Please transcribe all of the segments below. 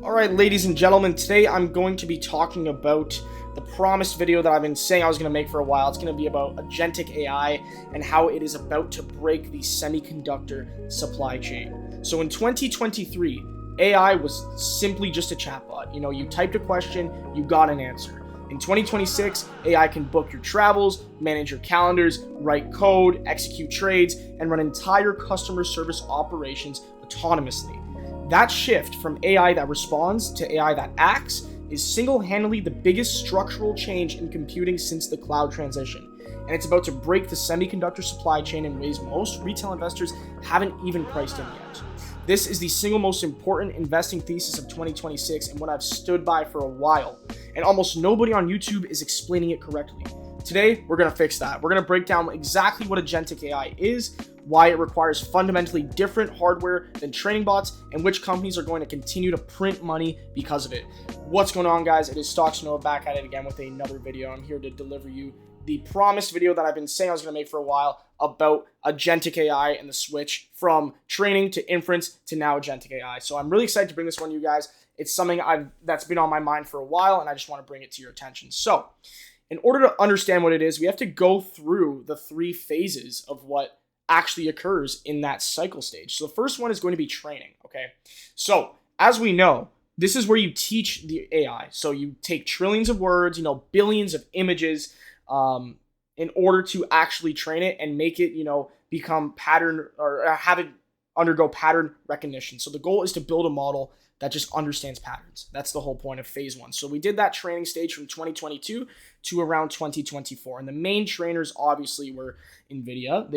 Alright, ladies and gentlemen, today I'm going to be talking about the promised video that I've been saying I was going to make for a while. It's going to be about Agentic AI and how it is about to break the semiconductor supply chain. So in 2023, AI was simply just a chatbot. You typed a question, you got an answer. In 2026, AI can book your travels, manage your calendars, write code, execute trades, and run entire customer service operations autonomously. That shift from AI that responds to AI that acts is single-handedly the biggest structural change in computing since the cloud transition. And it's about to break the semiconductor supply chain in ways most retail investors haven't even priced in yet. This is the single most important investing thesis of 2026 and what I've stood by for a while. And almost nobody on YouTube is explaining it correctly. Today, we're going to fix that. We're going to break down exactly what Agentic AI is, why it requires fundamentally different hardware than training bots, and which companies are going to continue to print money because of it. What's going on, guys? It is Stocks Noah back at it again with another video. I'm here to deliver you the promised video that I've been saying I was going to make for a while about Agentic AI and the switch from training to inference to now Agentic AI. So I'm really excited to bring this one to you guys. It's something that's been on my mind for a while, and I just want to bring it to your attention. So in order to understand what it is, we have to go through the three phases of what actually occurs in that cycle stage. So the first one is going to be training, okay? So as we know, this is where you teach the AI. So you take trillions of words, billions of images, in order to actually train it and make it, become pattern or have it undergo pattern recognition. So the goal is to build a model that just understands patterns. That's the whole point of phase one. So we did that training stage from 2022 to around 2024. And the main trainers obviously were NVIDIA.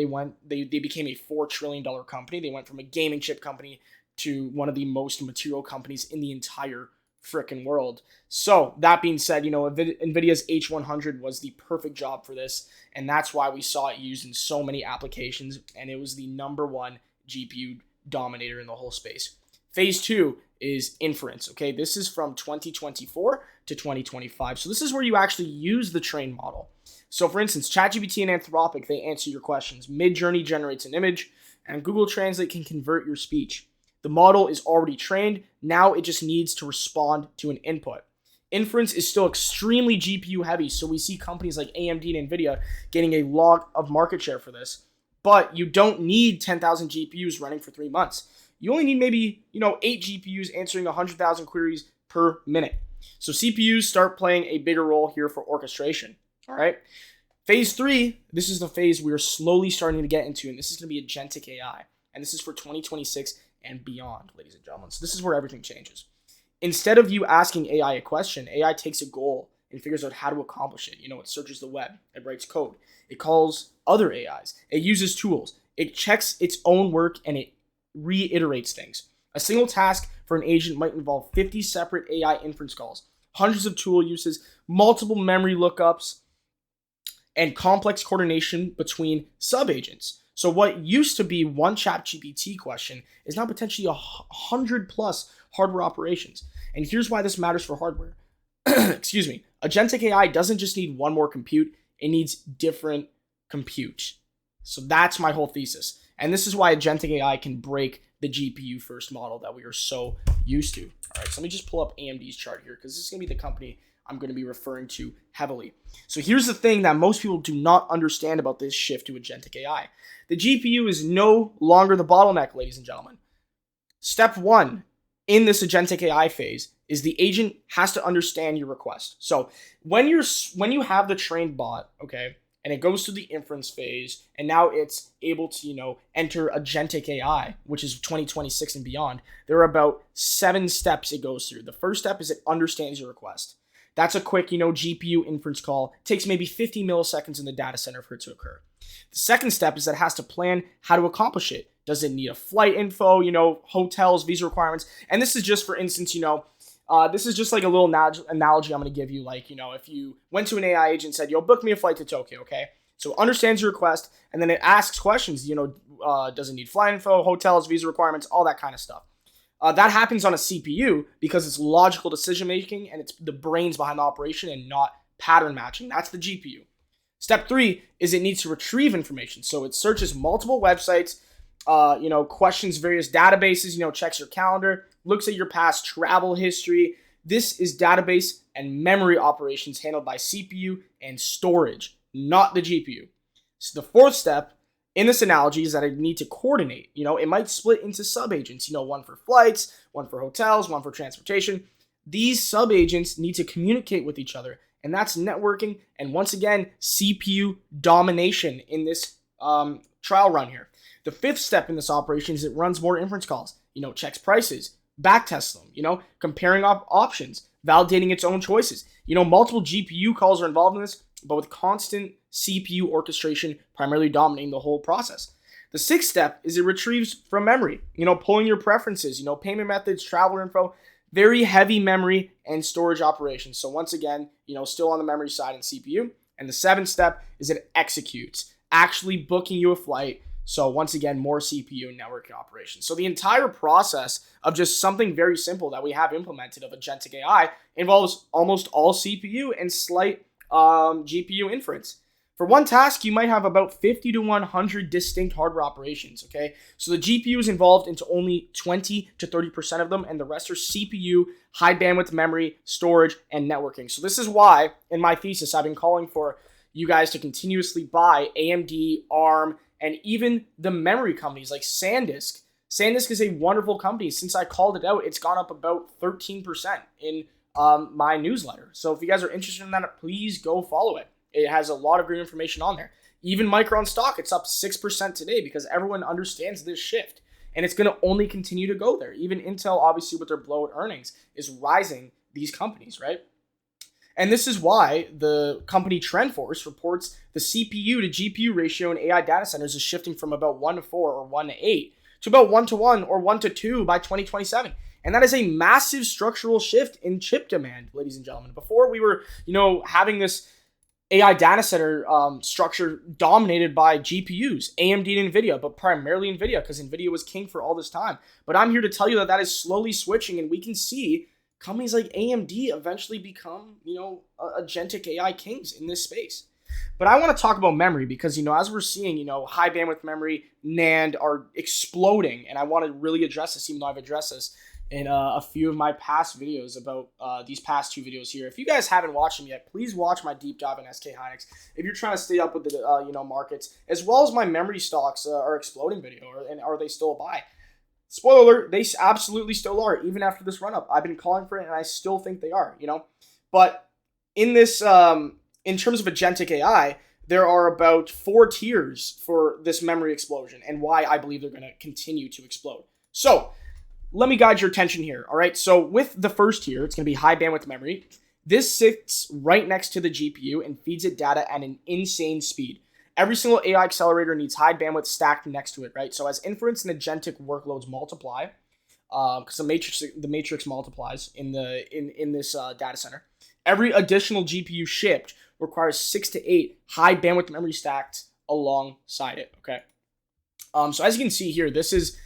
They became a $4 trillion company. They went from a gaming chip company to one of the most material companies in the entire frickin' world. So that being said, NVIDIA's H100 was the perfect job for this. And that's why we saw it used in so many applications. And it was the number one GPU dominator in the whole space. Phase two is inference, okay? This is from 2024 to 2025. So this is where you actually use the trained model. So for instance, ChatGPT and Anthropic, they answer your questions. Midjourney generates an image, and Google Translate can convert your speech. The model is already trained. Now it just needs to respond to an input. Inference is still extremely GPU heavy, so we see companies like AMD and NVIDIA getting a lot of market share for this. But you don't need 10,000 GPUs running for 3 months. You only need maybe, 8 GPUs answering 100,000 queries per minute. So CPUs start playing a bigger role here for orchestration. All right. Phase three, this is the phase we are slowly starting to get into, and this is going to be Agentic AI. And this is for 2026 and beyond, ladies and gentlemen. So this is where everything changes. Instead of you asking AI a question, AI takes a goal and figures out how to accomplish it. It searches the web, it writes code, it calls other AIs, it uses tools, it checks its own work, and it reiterates things. A single task for an agent might involve 50 separate AI inference calls, hundreds of tool uses, multiple memory lookups, and complex coordination between sub-agents. So what used to be one ChatGPT question is now potentially 100 plus hardware operations. And here's why this matters for hardware. Excuse me. Agentic AI doesn't just need one more compute, it needs different compute. So that's my whole thesis. And this is why Agentic AI can break the GPU first model that we are so used to. All right, so let me just pull up AMD's chart here because this is going to be the company I'm going to be referring to heavily. So here's the thing that most people do not understand about this shift to Agentic AI. The GPU is no longer the bottleneck, ladies and gentlemen. Step one in this Agentic AI phase is the agent has to understand your request. So when you have the trained bot, okay, and it goes through the inference phase, and now it's able to, enter Agentic AI, which is 2026 and beyond. There are about 7 steps it goes through. The first step is it understands your request. That's a quick, GPU inference call. It takes maybe 50 milliseconds in the data center for it to occur. The second step is that it has to plan how to accomplish it. Does it need a flight info, hotels, visa requirements? And this is just, for instance, this is just like a little analogy I'm going to give you. Like, if you went to an AI agent and said, book me a flight to Tokyo, okay? So it understands your request, and then it asks questions, does it need flight info, hotels, visa requirements, all that kind of stuff. That happens on a CPU because it's logical decision-making and it's the brains behind the operation and not pattern matching. That's the GPU. Step 3 is it needs to retrieve information. So it searches multiple websites, questions various databases, checks your calendar, looks at your past travel history. This is database and memory operations handled by CPU and storage, not the GPU. So the fourth step in this analogy is that I need to coordinate. It might split into sub-agents, one for flights, one for hotels, one for transportation. These sub-agents need to communicate with each other, and that's networking and, once again, CPU domination in this trial run here. The fifth step in this operation is it runs more inference calls, checks prices, backtests them, comparing options, validating its own choices. Multiple GPU calls are involved in this, but with constant CPU orchestration primarily dominating the whole process. The sixth step is it retrieves from memory, pulling your preferences, payment methods, traveler info, very heavy memory and storage operations. So once again, still on the memory side and CPU. And the seventh step is it executes, actually booking you a flight. So once again, more CPU and networking operations. So the entire process of just something very simple that we have implemented of agentic AI involves almost all CPU and slight GPU inference. For one task, you might have about 50 to 100 distinct hardware operations, okay? So the GPU is involved into only 20 to 30% of them, and the rest are CPU, high bandwidth memory, storage, and networking. So this is why, in my thesis, I've been calling for you guys to continuously buy AMD, ARM, and even the memory companies like SanDisk. SanDisk is a wonderful company. Since I called it out, it's gone up about 13% in my newsletter. So if you guys are interested in that, please go follow it. It has a lot of great information on there. Even Micron stock, it's up 6% today because everyone understands this shift. And it's going to only continue to go there. Even Intel, obviously, with their blowout earnings, is rising these companies, right? And this is why the company TrendForce reports the CPU to GPU ratio in AI data centers is shifting from about 1 to 4 or 1 to 8 to about 1 to 1 or 1 to 2 by 2027. And that is a massive structural shift in chip demand, ladies and gentlemen. Before we were, having this AI data center structure dominated by GPUs, AMD and NVIDIA, but primarily NVIDIA because NVIDIA was king for all this time. But I'm here to tell you that is slowly switching, and we can see companies like AMD eventually become, agentic AI kings in this space. But I want to talk about memory because, as we're seeing, high bandwidth memory, NAND are exploding, and I want to really address this, even though I've addressed this in a few of my past videos about these past two videos here. If you guys haven't watched them yet, please watch my deep dive on SK Hynix if you're trying to stay up with the markets, as well as my memory stocks are exploding video, and are they still a buy? Spoiler alert, they absolutely still are, even after this run up. I've been calling for it, and I still think they are, But in this, in terms of agentic AI, there are about 4 tiers for this memory explosion and why I believe they're going to continue to explode. So let me guide your attention here, all right? So with the first tier, it's going to be high bandwidth memory. This sits right next to the GPU and feeds it data at an insane speed. Every single AI accelerator needs high bandwidth stacked next to it, right? So as inference and agentic workloads multiply, because the matrix multiplies in this data center, every additional GPU shipped requires 6 to 8 high bandwidth memory stacked alongside it, okay? So as you can see here, this is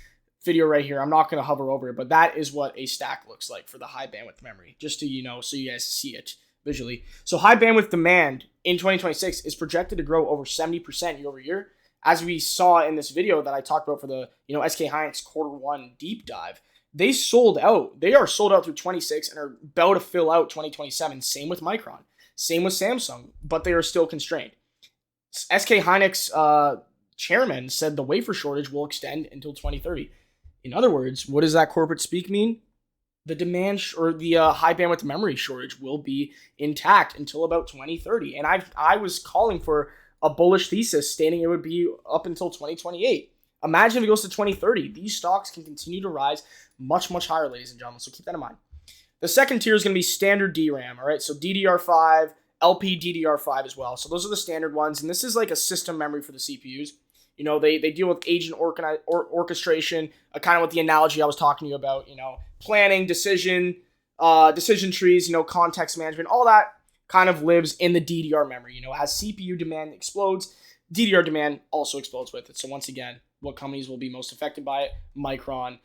video right here. I'm not going to hover over it, but that is what a stack looks like for the high bandwidth memory, just to, so you guys see it visually. So high bandwidth demand in 2026 is projected to grow over 70% year over year. As we saw in this video that I talked about for the, SK Hynix Q1 deep dive, they sold out. They are sold out through 26 and are about to fill out 2027. Same with Micron, same with Samsung, but they are still constrained. SK Hynix chairman said the wafer shortage will extend until 2030. In other words, what does that corporate speak mean? The demand or the high bandwidth memory shortage will be intact until about 2030. And I was calling for a bullish thesis stating it would be up until 2028. Imagine if it goes to 2030. These stocks can continue to rise much, much higher, ladies and gentlemen. So keep that in mind. The second tier is going to be standard DRAM. All right, so DDR5, LPDDR5 as well. So those are the standard ones. And this is like a system memory for the CPUs. They deal with agent orchestration, kind of with the analogy I was talking to you about, planning, decision trees, context management, all that kind of lives in the DDR memory. As CPU demand explodes, DDR demand also explodes with it. So once again, what companies will be most affected by it? Micron,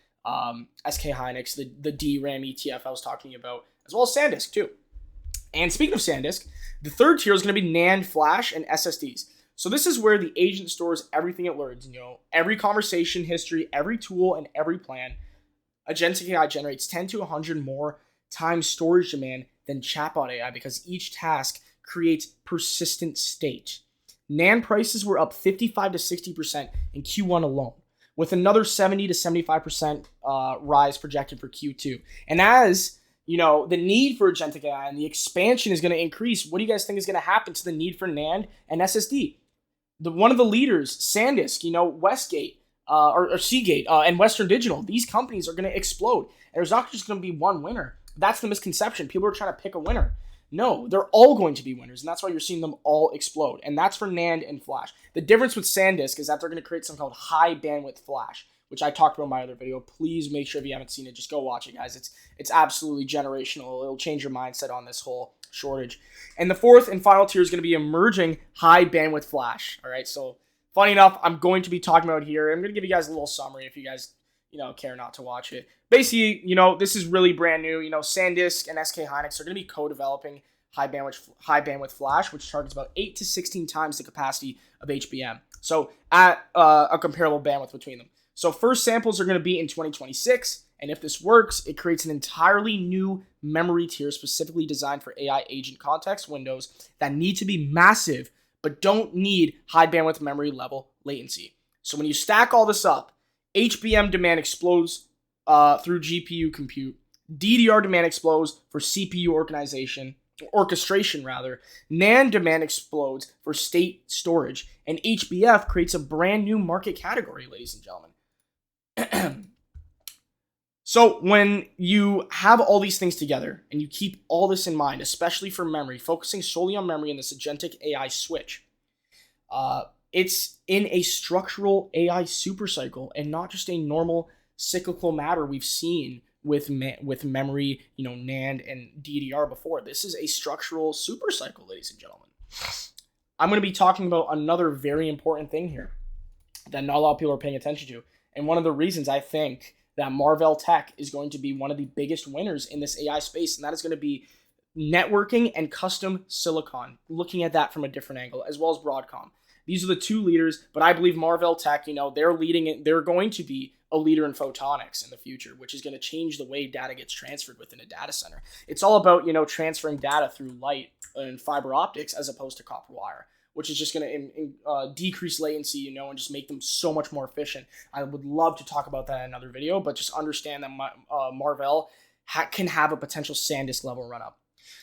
SK Hynix, the DRAM ETF I was talking about, as well as SanDisk too. And speaking of SanDisk, the third tier is going to be NAND flash and SSDs. So this is where the agent stores everything it learns, every conversation history, every tool, and every plan. Agentic AI generates 10 to 100 more times storage demand than chatbot AI because each task creates persistent state. NAND prices were up 55 to 60% in Q1 alone, with another 70 to 75% rise projected for Q2. And as the need for agentic AI and the expansion is going to increase, what do you guys think is going to happen to the need for NAND and SSD? One of the leaders, SanDisk, Westgate, or Seagate, and Western Digital, these companies are going to explode. And there's not just going to be one winner. That's the misconception. People are trying to pick a winner. No, they're all going to be winners, and that's why you're seeing them all explode. And that's for NAND and flash. The difference with SanDisk is that they're going to create something called high bandwidth flash, which I talked about in my other video. Please make sure if you haven't seen it, just go watch it, guys. It's absolutely generational. It'll change your mindset on this whole shortage. And the fourth and final tier is going to be emerging high bandwidth flash. All right, so funny enough, I'm going to be talking about here. I'm going to give you guys a little summary if you guys care not to watch it. Basically, this is really brand new. SanDisk and SK Hynix are going to be co-developing high bandwidth flash, which targets about 8 to 16 times the capacity of HBM. So at a comparable bandwidth between them. So first samples are going to be in 2026, and if this works, it creates an entirely new memory tier specifically designed for AI agent context windows that need to be massive, but don't need high bandwidth memory level latency. So when you stack all this up, HBM demand explodes through GPU compute. DDR demand explodes for CPU orchestration. NAND demand explodes for state storage. And HBF creates a brand new market category, ladies and gentlemen. So when you have all these things together and you keep all this in mind, especially for memory, focusing solely on memory in this agentic AI switch, it's in a structural AI supercycle and not just a normal cyclical matter we've seen with memory, NAND and DDR before. This is a structural supercycle, ladies and gentlemen. I'm going to be talking about another very important thing here that not a lot of people are paying attention to. And one of the reasons I think that Marvell Tech is going to be one of the biggest winners in this AI space, and that is going to be networking and custom silicon, looking at that from a different angle, as well as Broadcom. These are the two leaders, but I believe Marvell Tech, they're leading it. They're going to be a leader in photonics in the future, which is going to change the way data gets transferred within a data center. It's all about, transferring data through light and fiber optics as opposed to copper wire, which is just going to decrease latency, and just make them so much more efficient. I would love to talk about that in another video, but just understand that Marvell can have a potential SanDisk level run up.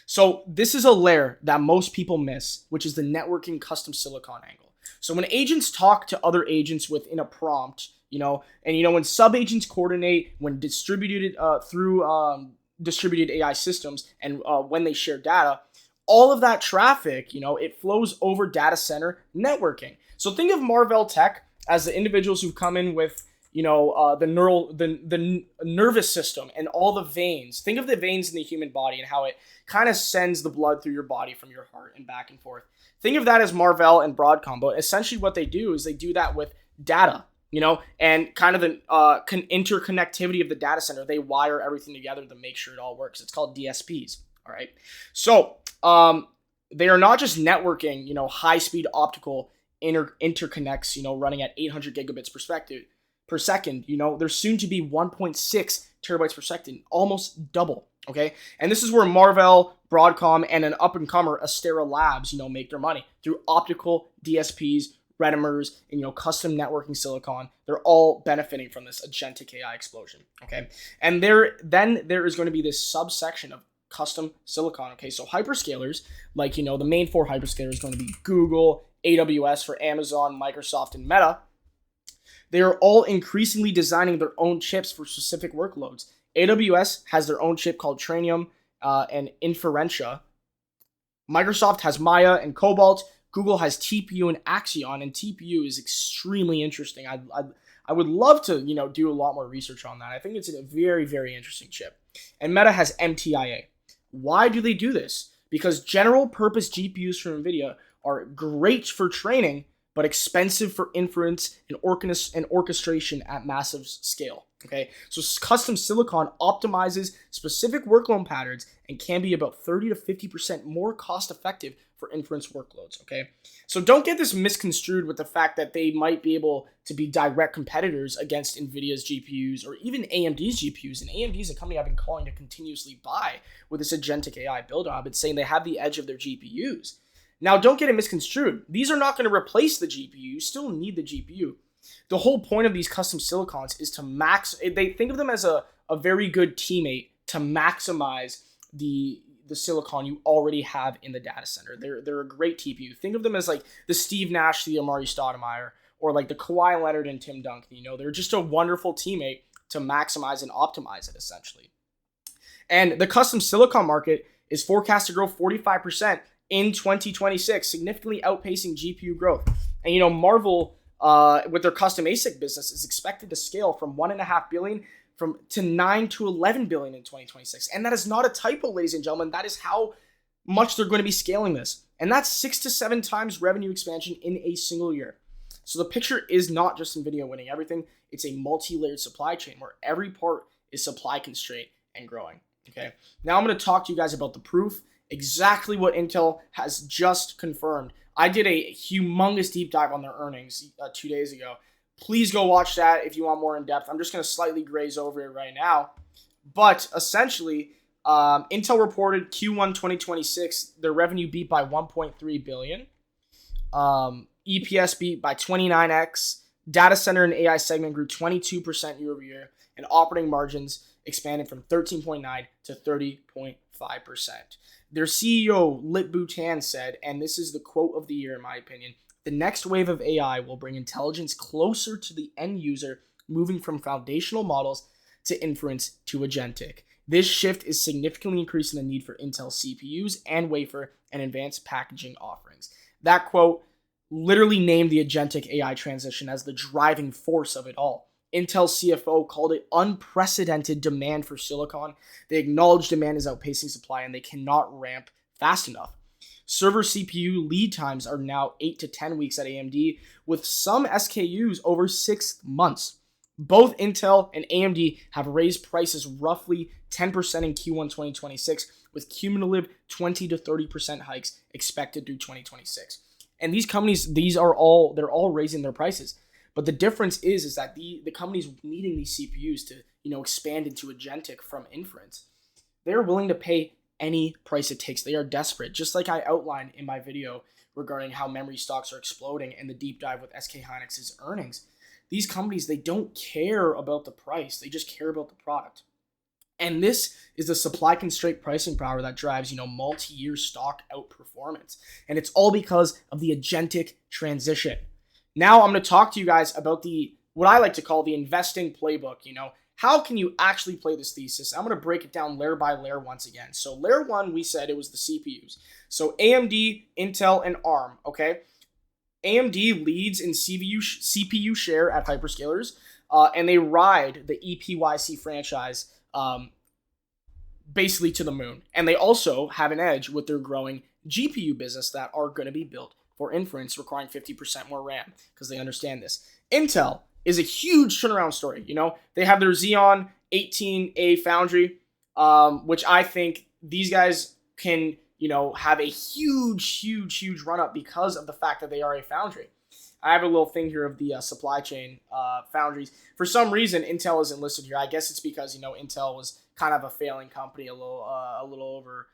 So this is a layer that most people miss, which is the networking custom silicon angle. So when agents talk to other agents within a prompt, when sub-agents coordinate, when distributed through distributed AI systems, and when they share data, all of that traffic, it flows over data center networking. So think of Marvell Tech as the individuals who've come in with, the nervous system and all the veins. Think of the veins in the human body and how it kind of sends the blood through your body from your heart and back and forth. Think of that as Marvell and Broadcom, but essentially what they do is they do that with data, and kind of the interconnectivity of the data center. They wire everything together to make sure it all works. It's called DSPs. All right. So they are not just networking, high-speed optical interconnects, running at 800 gigabits per second. They're soon to be 1.6 terabytes per second, almost double. Okay. And this is where Marvell, Broadcom, and an up-and-comer, Astera Labs, make their money through optical DSPs, retimers, and, custom networking silicon. They're all benefiting from this agentic AI explosion. Okay. And there is going to be this subsection of custom silicon. Okay. So hyperscalers, like, the main four hyperscalers going to be Google, AWS for Amazon, Microsoft, and Meta. They are all increasingly designing their own chips for specific workloads. AWS has their own chip called Trainium and Inferentia. Microsoft has Maya and Cobalt. Google has TPU and Axion, and TPU is extremely interesting. I would love to, do a lot more research on that. I think it's a very, very interesting chip. And Meta has MTIA. Why do they do this? Because general purpose GPUs from NVIDIA are great for training, but expensive for inference and orchestration at massive scale. Okay, so custom silicon optimizes specific workload patterns and can be about 30 to 50% more cost effective for inference workloads. Okay, so don't get this misconstrued with the fact that they might be able to be direct competitors against NVIDIA's GPUs or even AMD's GPUs. And AMD is a company I've been calling to continuously buy with this agentic AI build up. It's saying they have the edge of their GPUs. Now, don't get it misconstrued. These are not going to replace the GPU. You still need the GPU. The whole point of these custom silicons is to they think of them as a very good teammate to maximize the silicon you already have in the data center. They're a great TPU. Think of them as like the Steve Nash, the Amari Stoudemire, or like the Kawhi Leonard and Tim Duncan. You know, they're just a wonderful teammate to maximize and optimize it, essentially. And the custom silicon market is forecast to grow 45% in 2026, significantly outpacing GPU growth. And, you know, Marvel, with their custom ASIC business, is expected to scale from $1.5 billion to 9 to 11 billion in 2026. And that is not a typo, ladies and gentlemen. That is how much they're going to be scaling this. And that's 6 to 7 times revenue expansion in a single year. So the picture is not just NVIDIA winning everything. It's a multi-layered supply chain where every part is supply constraint and growing. Okay. Now I'm going to talk to you guys about the proof, exactly what Intel has just confirmed. I did a humongous deep dive on their earnings 2 days ago. Please go watch that if you want more in depth. I'm just going to slightly graze over it right now. But essentially, Intel reported Q1 2026, their revenue beat by 1.3 billion. EPS beat by 29x. Data center and AI segment grew 22% year over year. And operating margins expanded from 13.9 to 30.5%. Their CEO, Lip-Bu Tan, said, and this is the quote of the year in my opinion, "The next wave of AI will bring intelligence closer to the end user, moving from foundational models to inference to agentic. This shift is significantly increasing the need for Intel CPUs and wafer and advanced packaging offerings." That quote literally named the agentic AI transition as the driving force of it all. Intel CFO called it unprecedented demand for silicon. They acknowledge demand is outpacing supply and they cannot ramp fast enough. Server CPU lead times are now 8 to 10 weeks at AMD, with some SKUs over 6 months. Both Intel and AMD have raised prices roughly 10% in Q1 2026, with cumulative 20 to 30% hikes expected through 2026. And these companies, they're all raising their prices. But the difference is that the companies needing these CPUs to, expand into agentic from inference, they're willing to pay any price it takes. They are desperate. Just like I outlined in my video regarding how memory stocks are exploding and the deep dive with SK Hynix's earnings. These companies, they don't care about the price. They just care about the product. And this is the supply constraint pricing power that drives, multi-year stock outperformance. And it's all because of the agentic transition. Now I'm going to talk to you guys about what I like to call the investing playbook. How can you actually play this thesis? I'm going to break it down layer by layer once again. So layer one, we said it was the CPUs. So AMD, Intel, and ARM, okay? AMD leads in CPU share at hyperscalers, and they ride the EPYC franchise basically to the moon. And they also have an edge with their growing GPU business that are going to be built for inference, requiring 50% more RAM because they understand this. Intel is a huge turnaround story. They have their Xeon 18A foundry, which I think these guys can, have a huge run up because of the fact that they are a foundry. I have a little thing here of the supply chain foundries. For some reason, Intel isn't listed here. I guess it's because, Intel was kind of a failing company a little over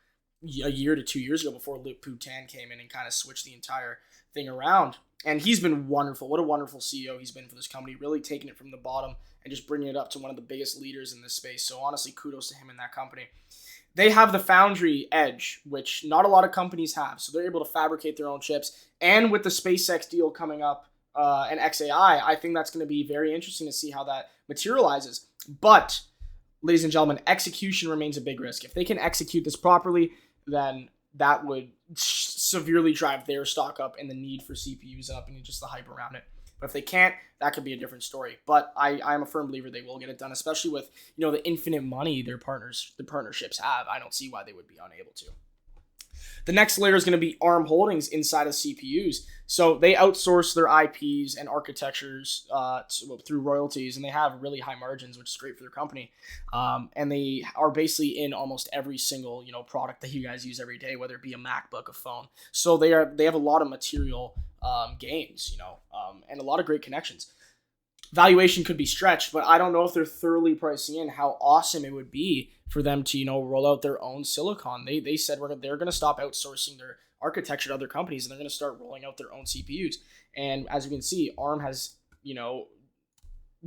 a year to 2 years ago before Lip-Bu Tan came in and kind of switched the entire thing around. And he's been wonderful. What a wonderful CEO he's been for this company, really taking it from the bottom and just bringing it up to one of the biggest leaders in this space. So honestly, kudos to him and that company. They have the foundry edge, which not a lot of companies have. So they're able to fabricate their own chips. And with the SpaceX deal coming up and XAI, I think that's going to be very interesting to see how that materializes. But, ladies and gentlemen, execution remains a big risk. If they can execute this properly, then that would severely drive their stock up and the need for CPUs up and just the hype around it. But if they can't, that could be a different story. But I'm a firm believer they will get it done, especially with the infinite money the partnerships have. I don't see why they would be unable to. The next layer is going to be ARM Holdings inside of CPUs. So they outsource their IPs and architectures through royalties, and they have really high margins, which is great for their company. And they are basically in almost every single product that you guys use every day, whether it be a MacBook, a phone. So they have a lot of material gains, and a lot of great connections. Valuation could be stretched, but I don't know if they're thoroughly pricing in how awesome it would be for them to roll out their own silicon. They said they're going to stop outsourcing their architecture to other companies, and they're going to start rolling out their own CPUs. And as you can see, ARM has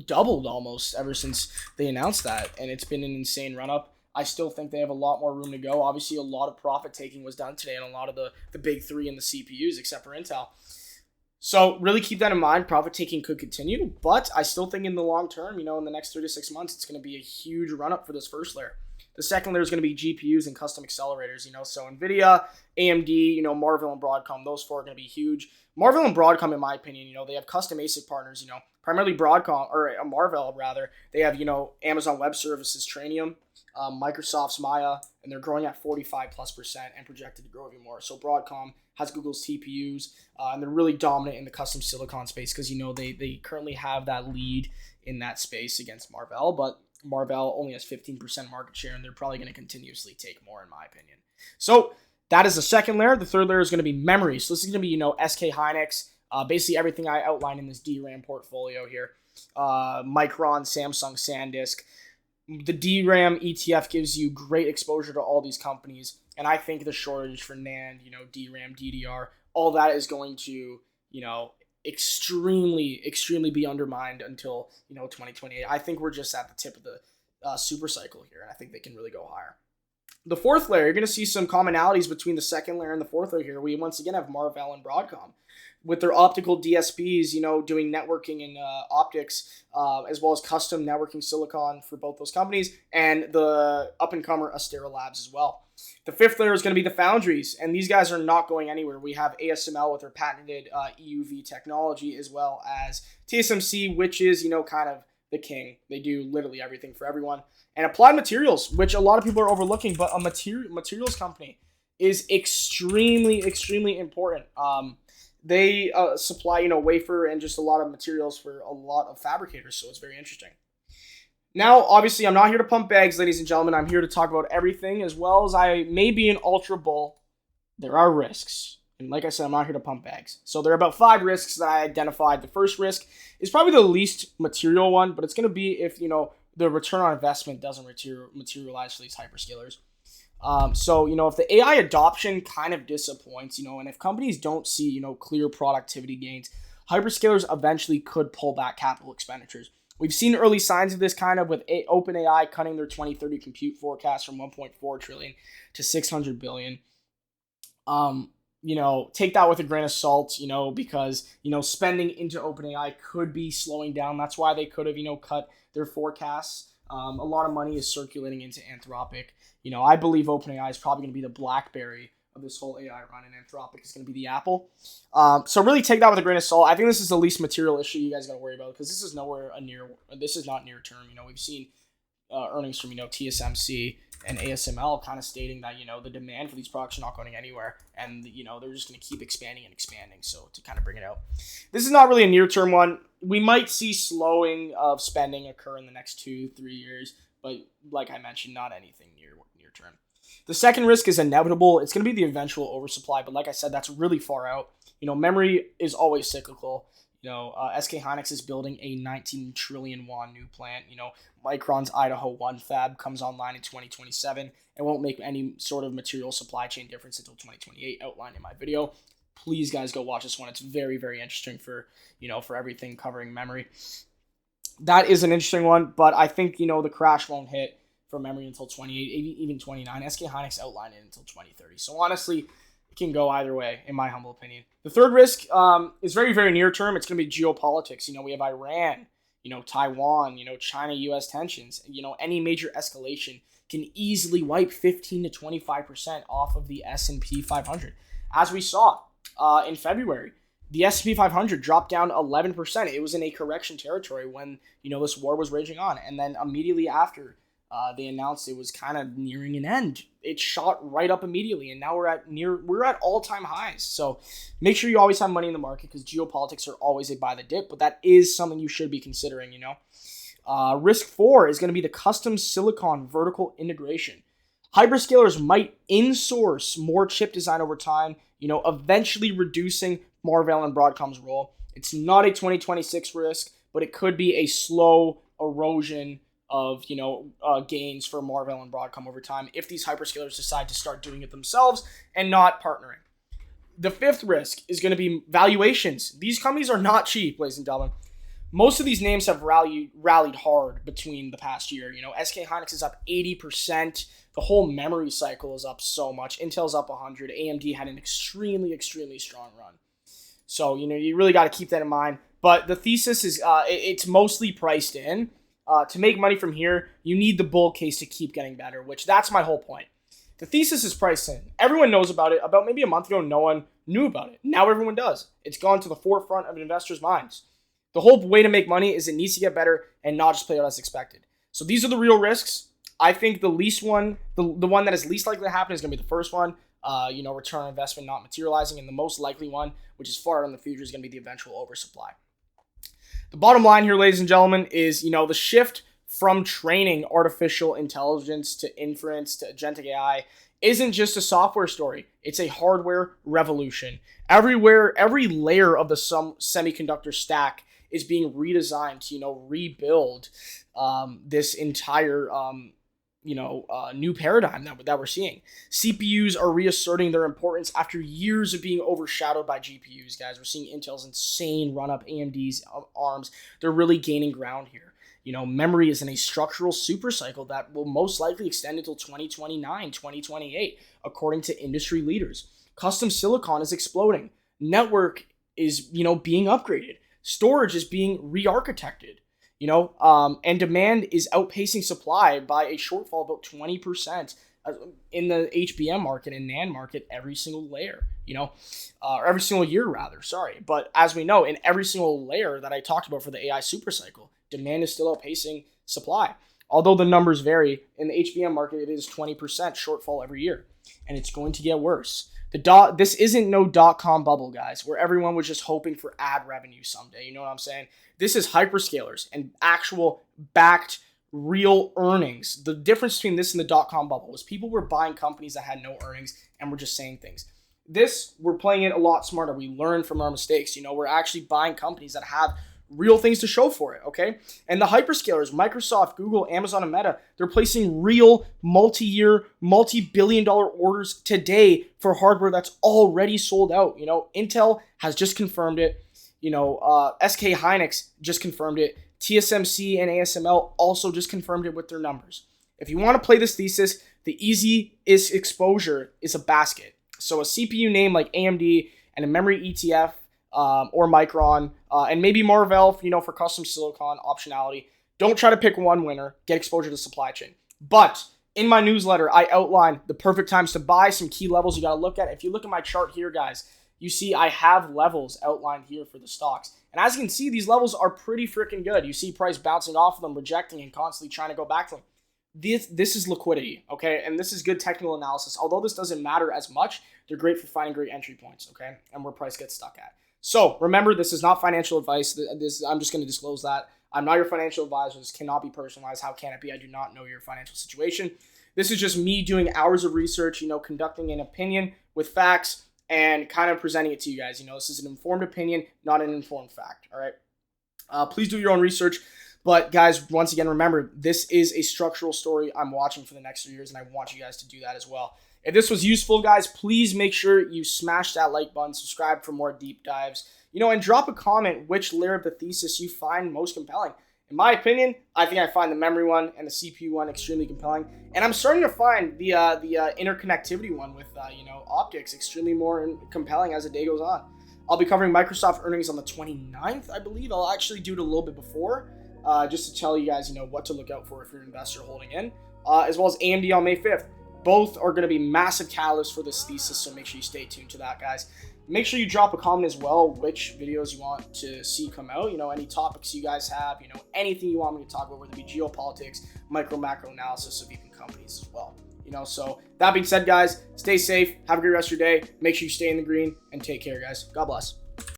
doubled almost ever since they announced that, and it's been an insane run up. I still think they have a lot more room to go. Obviously, a lot of profit taking was done today on a lot of the big three in the CPUs, except for Intel. So really keep that in mind. Profit taking could continue, but I still think in the long term, in the next 3 to 6 months, it's going to be a huge run up for this first layer. The second layer is going to be GPUs and custom accelerators. So NVIDIA, AMD, Marvell and Broadcom, those four are going to be huge. Marvell and Broadcom, in my opinion, they have custom ASIC partners. Primarily Broadcom or Marvell rather. They have Amazon Web Services, Trainium, Microsoft's Maya, and they're growing at 45+% and projected to grow even more. So Broadcom has Google's TPUs, and they're really dominant in the custom silicon space because they currently have that lead in that space against Marvell, but Marvell only has 15% market share, and they're probably going to continuously take more, in my opinion. So that is the second layer. The third layer is going to be memory. So this is going to be SK Hynix, basically everything I outlined in this DRAM portfolio here. Micron, Samsung, SanDisk. The DRAM ETF gives you great exposure to all these companies, and I think the shortage for NAND, DRAM, DDR, all that is going to, extremely be undermined until 2028. I think we're just at the tip of the super cycle here, and I think they can really go higher. The fourth layer, you're going to see some commonalities between the second layer and the fourth layer here. We once again have Marvell and Broadcom with their optical DSPs, doing networking and optics, as well as custom networking silicon for both those companies, and the up-and-comer Astera Labs as well. The fifth layer is going to be the foundries, and these guys are not going anywhere. We have ASML with their patented EUV technology, as well as TSMC, which is, kind of the king. They do literally everything for everyone. And Applied Materials, which a lot of people are overlooking, but a materials company is extremely important. They supply, wafer and just a lot of materials for a lot of fabricators, so it's very interesting. Now, obviously, I'm not here to pump bags, ladies and gentlemen. I'm here to talk about everything, as well as I may be an ultra bull. There are risks. And like I said, I'm not here to pump bags. So there are about 5 risks that I identified. The first risk is probably the least material one, but it's going to be if, the return on investment doesn't materialize for these hyperscalers. So, if the AI adoption kind of disappoints, and if companies don't see, clear productivity gains, hyperscalers eventually could pull back capital expenditures. We've seen early signs of this kind of with OpenAI cutting their 2030 compute forecast from 1.4 trillion to 600 billion. Take that with a grain of salt, because, spending into OpenAI could be slowing down. That's why they could have, cut their forecasts. A lot of money is circulating into Anthropic. I believe OpenAI is probably going to be the BlackBerry of this whole AI run, and Anthropic is going to be the Apple. So really take that with a grain of salt. I think this is the least material issue you guys got to worry about, because this is not near term. We've seen earnings from, TSMC and ASML kind of stating that, the demand for these products are not going anywhere, and, they're just going to keep expanding and expanding. So to kind of bring it out, this is not really a near-term one. We might see slowing of spending occur in the next 2-3 years, but like I mentioned, not anything near term. The second risk is inevitable. It's going to be the eventual oversupply, but like I said, that's really far out. Memory is always cyclical. SK Hynix is building a 19 trillion won new plant. Micron's Idaho 1 fab comes online in 2027 and won't make any sort of material supply chain difference until 2028, outlined in my video. Please, guys, go watch this one. It's very, very interesting for everything covering memory. That is an interesting one, but I think, the crash won't hit for memory until 28, even 29. SK Hynix outlined it until 2030. So honestly, it can go either way, in my humble opinion. The third risk is very, very near term. It's going to be geopolitics. We have Iran, Taiwan, China-U.S. tensions. Any major escalation can easily wipe 15 to 25% off of the S&P 500. As we saw in February, the S&P 500 dropped down 11%. It was in a correction territory when, this war was raging on. And then immediately after, they announced it was kind of nearing an end. It shot right up immediately, and now we're at all-time highs. So make sure you always have money in the market, because geopolitics are always a buy the dip, but that is something you should be considering, Risk 4 is going to be the custom silicon vertical integration. Hyperscalers might insource more chip design over time, eventually reducing Marvell and Broadcom's role. It's not a 2026 risk, but it could be a slow erosion of gains for Marvell and Broadcom over time if these hyperscalers decide to start doing it themselves and not partnering. The fifth risk is going to be valuations. These companies are not cheap, ladies and gentlemen. Most of these names have rallied hard between the past year. SK Hynix is up 80%. The whole memory cycle is up so much. Intel's up 100. AMD had an extremely, extremely strong run. So, you really got to keep that in mind. But the thesis is it's mostly priced in. To make money from here, you need the bull case to keep getting better, which that's my whole point. The thesis is priced in. Everyone knows about it. About maybe a month ago, no one knew about it. Now everyone does. It's gone to the forefront of investors' minds. The whole way to make money is it needs to get better and not just play out as expected. So these are the real risks. I think the one that is least likely to happen is going to be the first one. Return on investment not materializing, and the most likely one, which is far in the future, is going to be the eventual oversupply. The bottom line here, ladies and gentlemen, is, the shift from training artificial intelligence to inference to agentic AI isn't just a software story. It's a hardware revolution. Everywhere, every layer of the semiconductor stack is being redesigned to, rebuild this entire, new paradigm that we're seeing. CPUs are reasserting their importance after years of being overshadowed by GPUs, guys. We're seeing Intel's insane run-up, AMD's ARMs. They're really gaining ground here. Memory is in a structural supercycle that will most likely extend until 2029, 2028, according to industry leaders. Custom silicon is exploding. Network is, being upgraded. Storage is being re-architected. And demand is outpacing supply by a shortfall of about 20% in the HBM market and NAND market every single layer, or every single year rather, sorry. But as we know, in every single layer that I talked about for the AI supercycle, demand is still outpacing supply. Although the numbers vary, in the HBM market, it is 20% shortfall every year, and it's going to get worse. This isn't no dot-com bubble, guys, where everyone was just hoping for ad revenue someday. You know what I'm saying? This is hyperscalers and actual backed real earnings. The difference between this and the dot-com bubble was people were buying companies that had no earnings and were just saying things. This, we're playing it a lot smarter. We learn from our mistakes. We're actually buying companies that have real things to show for it, okay? And the hyperscalers, Microsoft, Google, Amazon, and Meta, they're placing real multi-year, multi-billion-dollar orders today for hardware that's already sold out. Intel has just confirmed it. SK Hynix just confirmed it. TSMC and ASML also just confirmed it with their numbers. If you want to play this thesis, the easiest exposure is a basket. So a CPU name like AMD and a memory ETF, or Micron, and maybe Marvell, for custom silicon optionality. Don't try to pick one winner. Get exposure to supply chain. But in my newsletter, I outline the perfect times to buy, some key levels you got to look at. If you look at my chart here, guys, you see I have levels outlined here for the stocks. And as you can see, these levels are pretty freaking good. You see price bouncing off of them, rejecting, and constantly trying to go back to them. This is liquidity, okay? And this is good technical analysis. Although this doesn't matter as much, they're great for finding great entry points, okay? And where price gets stuck at. So remember, this is not financial advice. I'm just going to disclose that. I'm not your financial advisor. This cannot be personalized. How can it be? I do not know your financial situation. This is just me doing hours of research, conducting an opinion with facts and kind of presenting it to you guys. This is an informed opinion, not an informed fact, all right? Please do your own research. But guys, once again, remember, this is a structural story I'm watching for the next 3 years, and I want you guys to do that as well. If this was useful, guys, please make sure you smash that like button, subscribe for more deep dives, and drop a comment which layer of the thesis you find most compelling. In my opinion, I think I find the memory one and the CPU one extremely compelling, and I'm starting to find the interconnectivity one with optics extremely more compelling as the day goes on. I'll be covering Microsoft earnings on the 29th, I believe. I'll actually do it a little bit before, just to tell you guys, what to look out for if you're an investor holding in, as well as AMD on May 5th. Both are going to be massive catalysts for this thesis, so make sure you stay tuned to that, guys. Make sure you drop a comment as well, which videos you want to see come out, any topics you guys have, anything you want me to talk about, whether it be geopolitics, macro analysis of even companies as well. So that being said, guys, stay safe, have a great rest of your day, make sure you stay in the green, and take care, guys. God bless.